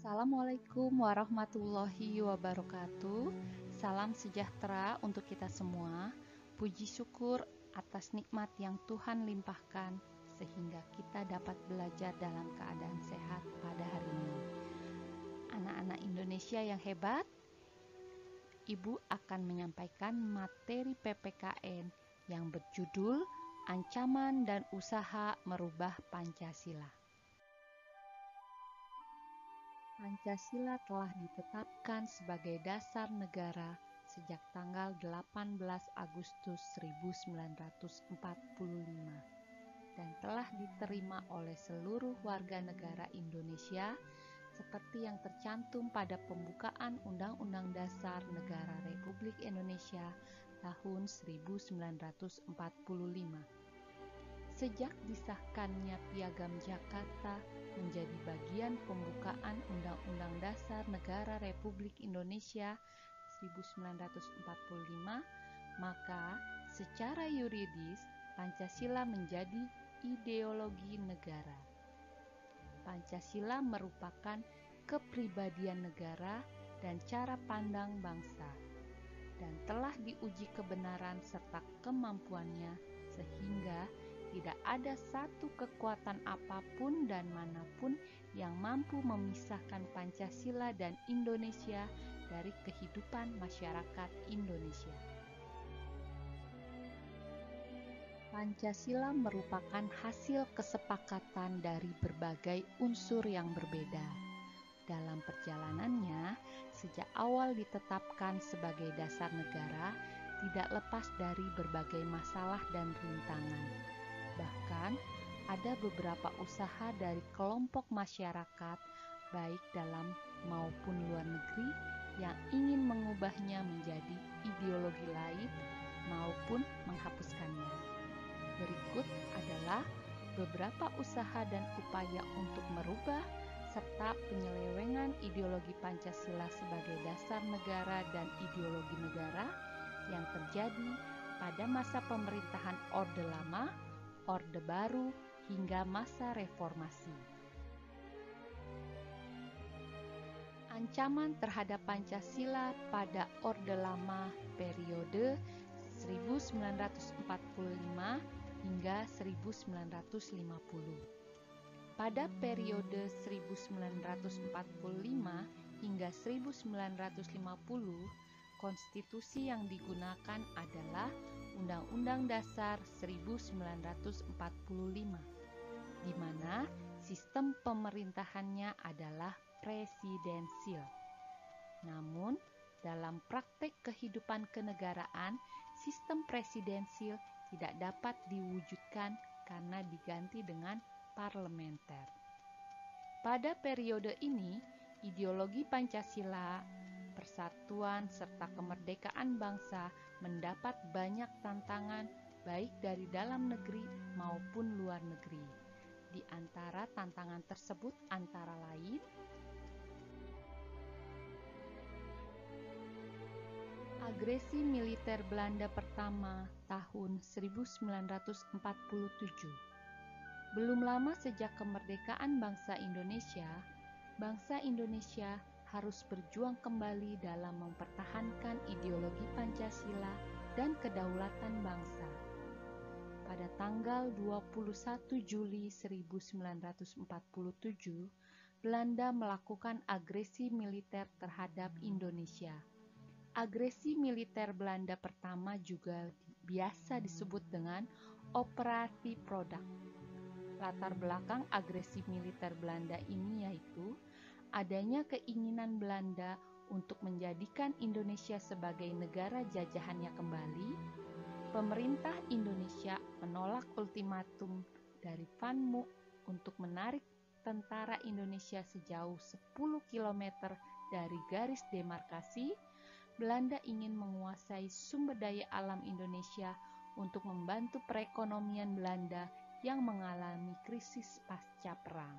Assalamualaikum warahmatullahi wabarakatuh. Salam sejahtera untuk kita semua. Puji syukur atas nikmat yang Tuhan limpahkan sehingga kita dapat belajar dalam keadaan sehat pada hari ini. Anak-anak Indonesia yang hebat, Ibu akan menyampaikan materi PPKN yang berjudul Ancaman dan Usaha Merubah Pancasila. Pancasila telah ditetapkan sebagai dasar negara sejak tanggal 18 Agustus 1945 dan telah diterima oleh seluruh warga negara Indonesia seperti yang tercantum pada pembukaan Undang-Undang Dasar Negara Republik Indonesia tahun 1945. Sejak disahkannya Piagam Jakarta menjadi bagian pembukaan Undang-Undang Dasar Negara Republik Indonesia 1945, maka secara yuridis Pancasila menjadi ideologi negara. Pancasila merupakan kepribadian negara dan cara pandang bangsa, dan telah diuji kebenaran serta kemampuannya sehingga tidak ada satu kekuatan apapun dan manapun yang mampu memisahkan Pancasila dan Indonesia dari kehidupan masyarakat Indonesia. Pancasila merupakan hasil kesepakatan dari berbagai unsur yang berbeda. Dalam perjalanannya, sejak awal ditetapkan sebagai dasar negara, tidak lepas dari berbagai masalah dan rintangan. Bahkan, ada beberapa usaha dari kelompok masyarakat, baik dalam maupun luar negeri, yang ingin mengubahnya menjadi ideologi lain maupun menghapuskannya. Berikut adalah beberapa usaha dan upaya untuk merubah serta penyelewengan ideologi Pancasila sebagai dasar negara dan ideologi negara yang terjadi pada masa pemerintahan Orde Lama, Orde Baru, hingga masa reformasi. Ancaman terhadap Pancasila pada Orde Lama periode 1945 hingga 1950. Pada periode 1945 hingga 1950, konstitusi yang digunakan adalah Undang-Undang Dasar 1945, di mana sistem pemerintahannya adalah presidensil. Namun, dalam praktek kehidupan kenegaraan, sistem presidensil tidak dapat diwujudkan karena diganti dengan parlementer. Pada periode ini, ideologi Pancasila, persatuan serta kemerdekaan bangsa mendapat banyak tantangan baik dari dalam negeri maupun luar negeri. Di antara tantangan tersebut antara lain agresi militer Belanda pertama tahun 1947. Belum lama sejak kemerdekaan bangsa Indonesia harus berjuang kembali dalam mempertahankan ideologi Pancasila dan kedaulatan bangsa. Pada tanggal 21 Juli 1947, Belanda melakukan agresi militer terhadap Indonesia. Agresi militer Belanda pertama juga biasa disebut dengan Operasi Product. Latar belakang agresi militer Belanda ini yaitu adanya keinginan Belanda untuk menjadikan Indonesia sebagai negara jajahannya kembali. Pemerintah Indonesia menolak ultimatum dari Van Mook untuk menarik tentara Indonesia sejauh 10 km dari garis demarkasi. Belanda ingin menguasai sumber daya alam Indonesia untuk membantu perekonomian Belanda yang mengalami krisis pasca perang.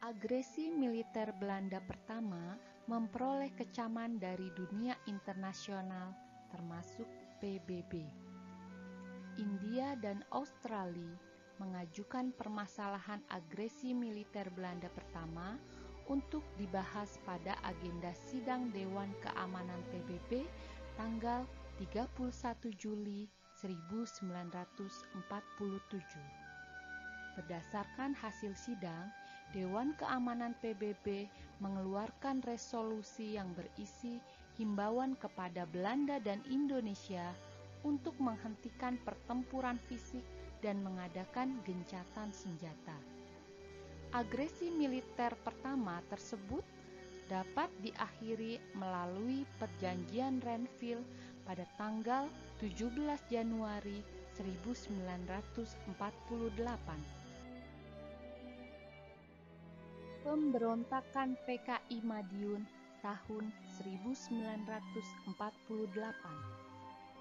Agresi militer Belanda pertama memperoleh kecaman dari dunia internasional termasuk PBB. India dan Australia mengajukan permasalahan agresi militer Belanda pertama untuk dibahas pada agenda sidang Dewan Keamanan PBB tanggal 31 Juli 1947. Berdasarkan hasil sidang, Dewan Keamanan PBB mengeluarkan resolusi yang berisi himbauan kepada Belanda dan Indonesia untuk menghentikan pertempuran fisik dan mengadakan gencatan senjata. Agresi militer pertama tersebut dapat diakhiri melalui Perjanjian Renville pada tanggal 17 Januari 1948. Pemberontakan PKI Madiun tahun 1948.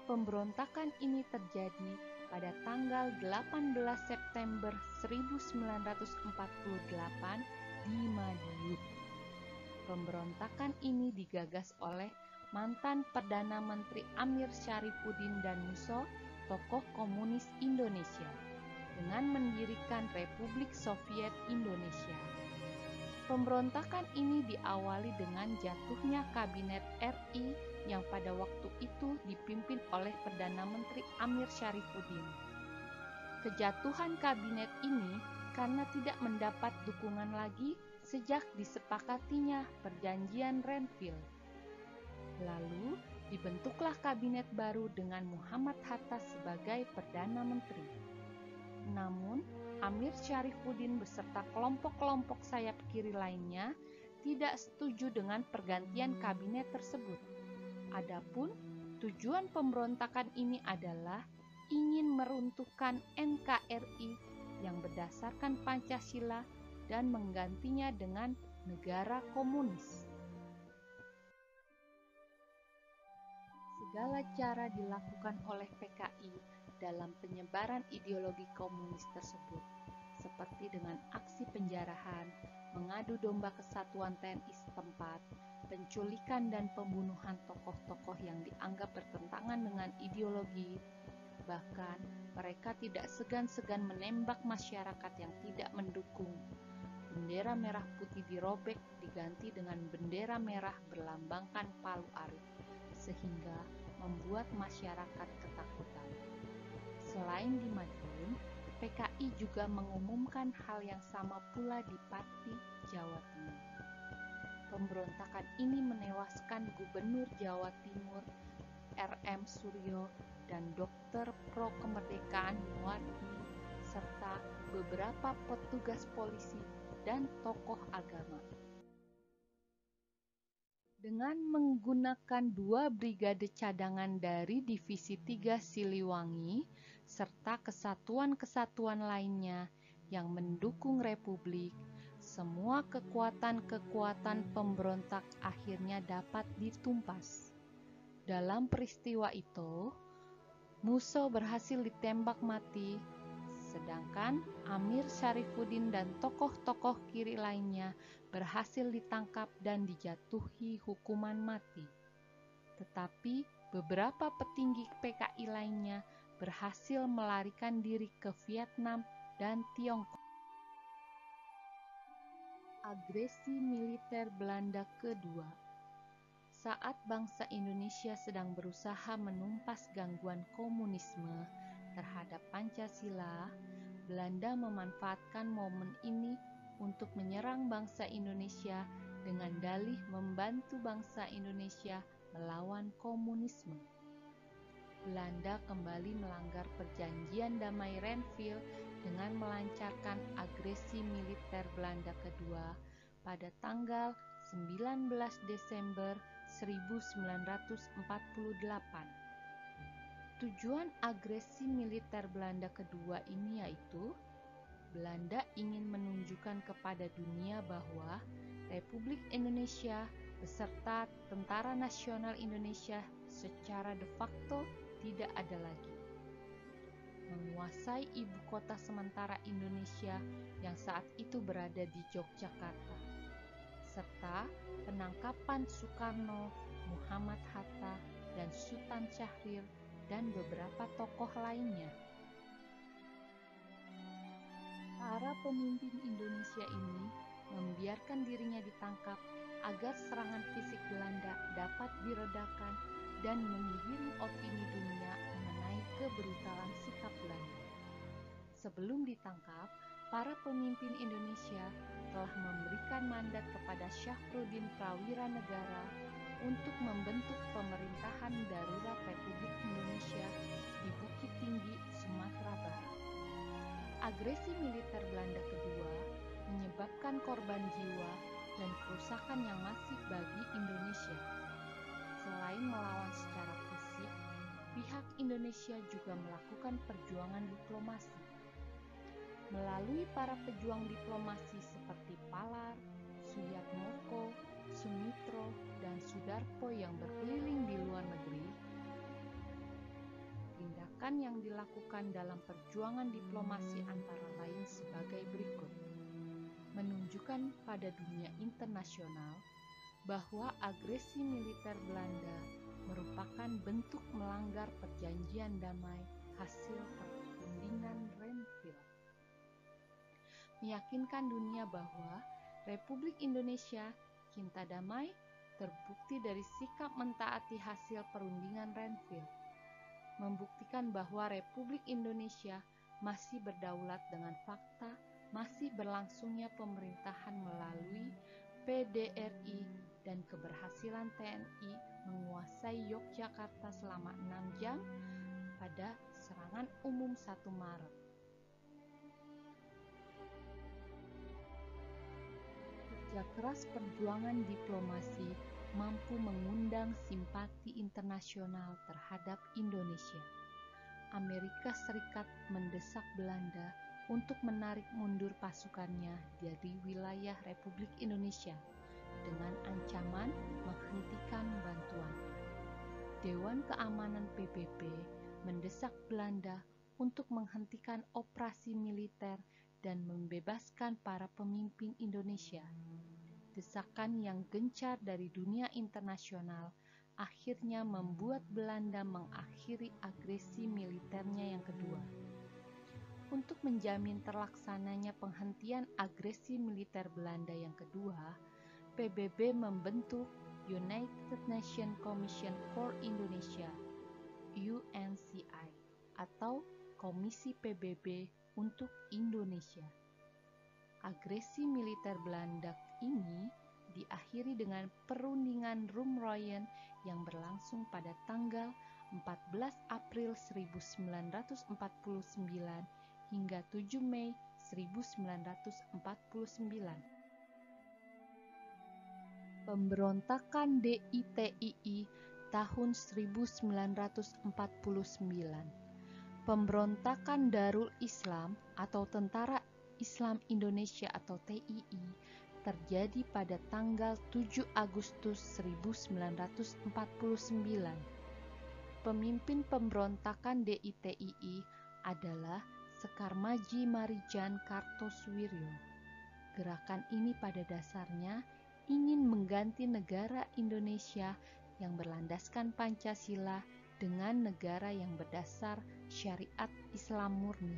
Pemberontakan ini terjadi pada tanggal 18 September 1948 di Madiun. Pemberontakan ini digagas oleh mantan Perdana Menteri Amir Syarifuddin dan Musso, tokoh komunis Indonesia, dengan mendirikan Republik Soviet Indonesia. Pemberontakan ini diawali dengan jatuhnya Kabinet RI yang pada waktu itu dipimpin oleh Perdana Menteri Amir Syarifuddin. Kejatuhan kabinet ini karena tidak mendapat dukungan lagi sejak disepakatinya Perjanjian Renville. Lalu dibentuklah kabinet baru dengan Muhammad Hatta sebagai Perdana Menteri. Namun, Amir Syarifuddin beserta kelompok-kelompok sayap kiri lainnya tidak setuju dengan pergantian kabinet tersebut. Adapun tujuan pemberontakan ini adalah ingin meruntuhkan NKRI yang berdasarkan Pancasila dan menggantinya dengan negara komunis. Segala cara dilakukan oleh PKI dalam penyebaran ideologi komunis tersebut, seperti dengan aksi penjarahan, mengadu domba kesatuan TNI setempat, penculikan dan pembunuhan tokoh-tokoh yang dianggap bertentangan dengan ideologi. Bahkan mereka tidak segan-segan menembak masyarakat yang tidak mendukung. Bendera merah putih dirobek diganti dengan bendera merah berlambangkan palu arit, sehingga membuat masyarakat ketakutan. Selain di Madiun, PKI juga mengumumkan hal yang sama pula di Pati, Jawa Timur. Pemberontakan ini menewaskan Gubernur Jawa Timur R.M. Suryo dan Dokter Pro Kemerdekaan Muwardi serta beberapa petugas polisi dan tokoh agama. Dengan menggunakan 2 brigade cadangan dari Divisi 3 Siliwangi serta kesatuan-kesatuan lainnya yang mendukung Republik, semua kekuatan-kekuatan pemberontak akhirnya dapat ditumpas. Dalam peristiwa itu, Musso berhasil ditembak mati, sedangkan Amir Syarifuddin dan tokoh-tokoh kiri lainnya berhasil ditangkap dan dijatuhi hukuman mati. Tetapi beberapa petinggi PKI lainnya berhasil melarikan diri ke Vietnam dan Tiongkok. Agresi militer Belanda kedua. Saat bangsa Indonesia sedang berusaha menumpas gangguan komunisme terhadap Pancasila, Belanda memanfaatkan momen ini untuk menyerang bangsa Indonesia dengan dalih membantu bangsa Indonesia melawan komunisme. Belanda kembali melanggar perjanjian damai Renville dengan melancarkan agresi militer Belanda kedua pada tanggal 19 Desember 1948. Tujuan agresi militer Belanda kedua ini yaitu Belanda ingin menunjukkan kepada dunia bahwa Republik Indonesia beserta Tentara Nasional Indonesia secara de facto tidak ada lagi, menguasai ibu kota sementara Indonesia yang saat itu berada di Yogyakarta, serta penangkapan Soekarno, Muhammad Hatta, dan Sultan Syahrir, dan beberapa tokoh lainnya. Para pemimpin Indonesia ini membiarkan dirinya ditangkap agar serangan fisik Belanda dapat diredakan dan menggiring opini dunia mengenai kebrutalan sikap Belanda. Sebelum ditangkap, para pemimpin Indonesia telah memberikan mandat kepada Syafruddin Prawira Negara untuk membentuk pemerintahan darurat Republik Indonesia di Bukit Tinggi, Sumatera Barat. Agresi militer Belanda kedua menyebabkan korban jiwa dan kerusakan yang masif bagi Indonesia. Selain melawan secara fisik, pihak Indonesia juga melakukan perjuangan diplomasi. Melalui para pejuang diplomasi seperti Palar, Suyatmoko, Sumitro, dan Sudarpo yang berkeliling di luar negeri, tindakan yang dilakukan dalam perjuangan diplomasi antara lain sebagai berikut. Menunjukkan pada dunia internasional bahwa agresi militer Belanda merupakan bentuk melanggar perjanjian damai hasil perundingan Renville. Meyakinkan dunia bahwa Republik Indonesia cinta damai terbukti dari sikap mentaati hasil perundingan Renville. Membuktikan bahwa Republik Indonesia masih berdaulat dengan fakta masih berlangsungnya pemerintahan melalui PDRI dan keberhasilan TNI menguasai Yogyakarta selama 6 jam pada serangan umum 1 Maret. Kerja keras perjuangan diplomasi mampu mengundang simpati internasional terhadap Indonesia. Amerika Serikat mendesak Belanda untuk menarik mundur pasukannya dari wilayah Republik Indonesia dengan ancaman menghentikan bantuan. Dewan Keamanan PBB mendesak Belanda untuk menghentikan operasi militer dan membebaskan para pemimpin Indonesia. Desakan yang gencar dari dunia internasional akhirnya membuat Belanda mengakhiri agresi militernya yang kedua. Untuk menjamin terlaksananya penghentian agresi militer Belanda yang kedua, PBB membentuk United Nations Commission for Indonesia (UNCI) atau Komisi PBB untuk Indonesia. Agresi militer Belanda ini diakhiri dengan perundingan Rumroyen yang berlangsung pada tanggal 14 April 1949 hingga 7 Mei 1949. Pemberontakan DITII tahun 1949. Pemberontakan Darul Islam atau Tentara Islam Indonesia atau TII terjadi pada tanggal 7 Agustus 1949. Pemimpin pemberontakan DITII adalah Sekar Maji Marijan Kartosuwiryo. Gerakan ini pada dasarnya ingin mengganti negara Indonesia yang berlandaskan Pancasila dengan negara yang berdasar syariat Islam murni.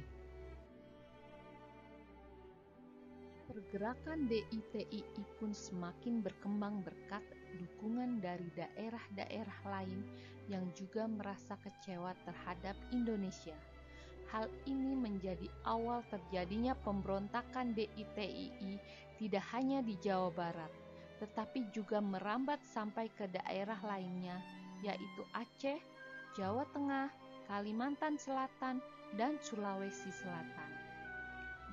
Pergerakan DITII pun semakin berkembang berkat dukungan dari daerah-daerah lain yang juga merasa kecewa terhadap Indonesia. Hal ini menjadi awal terjadinya pemberontakan DITII tidak hanya di Jawa Barat, tetapi juga merambat sampai ke daerah lainnya, yaitu Aceh, Jawa Tengah, Kalimantan Selatan, dan Sulawesi Selatan.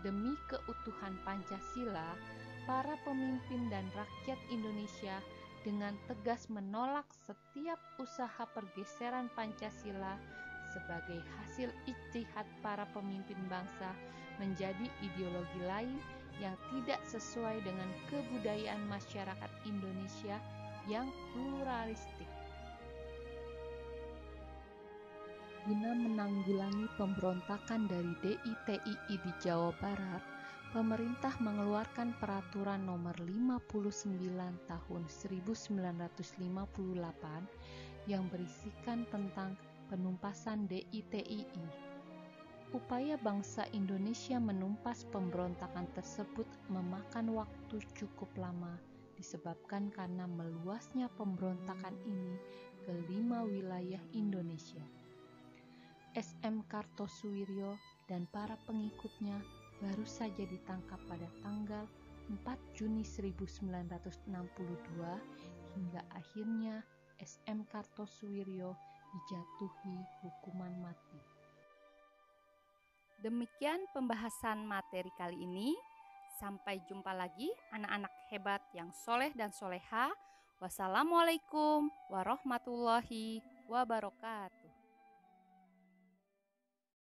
Demi keutuhan Pancasila, para pemimpin dan rakyat Indonesia dengan tegas menolak setiap usaha pergeseran Pancasila sebagai hasil ijtihad para pemimpin bangsa menjadi ideologi lain yang tidak sesuai dengan kebudayaan masyarakat Indonesia yang pluralistik. Guna menanggulangi pemberontakan dari DITII di Jawa Barat, pemerintah mengeluarkan Peraturan Nomor 59 Tahun 1958 yang berisikan tentang penumpasan DITII. Upaya bangsa Indonesia menumpas pemberontakan tersebut memakan waktu cukup lama, disebabkan karena meluasnya pemberontakan ini ke 5 wilayah Indonesia. SM Kartosuwiryo dan para pengikutnya baru saja ditangkap pada tanggal 4 Juni 1962 hingga akhirnya SM Kartosuwiryo dijatuhi hukuman mati. Demikian pembahasan materi kali ini. Sampai jumpa lagi anak-anak hebat yang soleh dan soleha. Wassalamualaikum warahmatullahi wabarakatuh.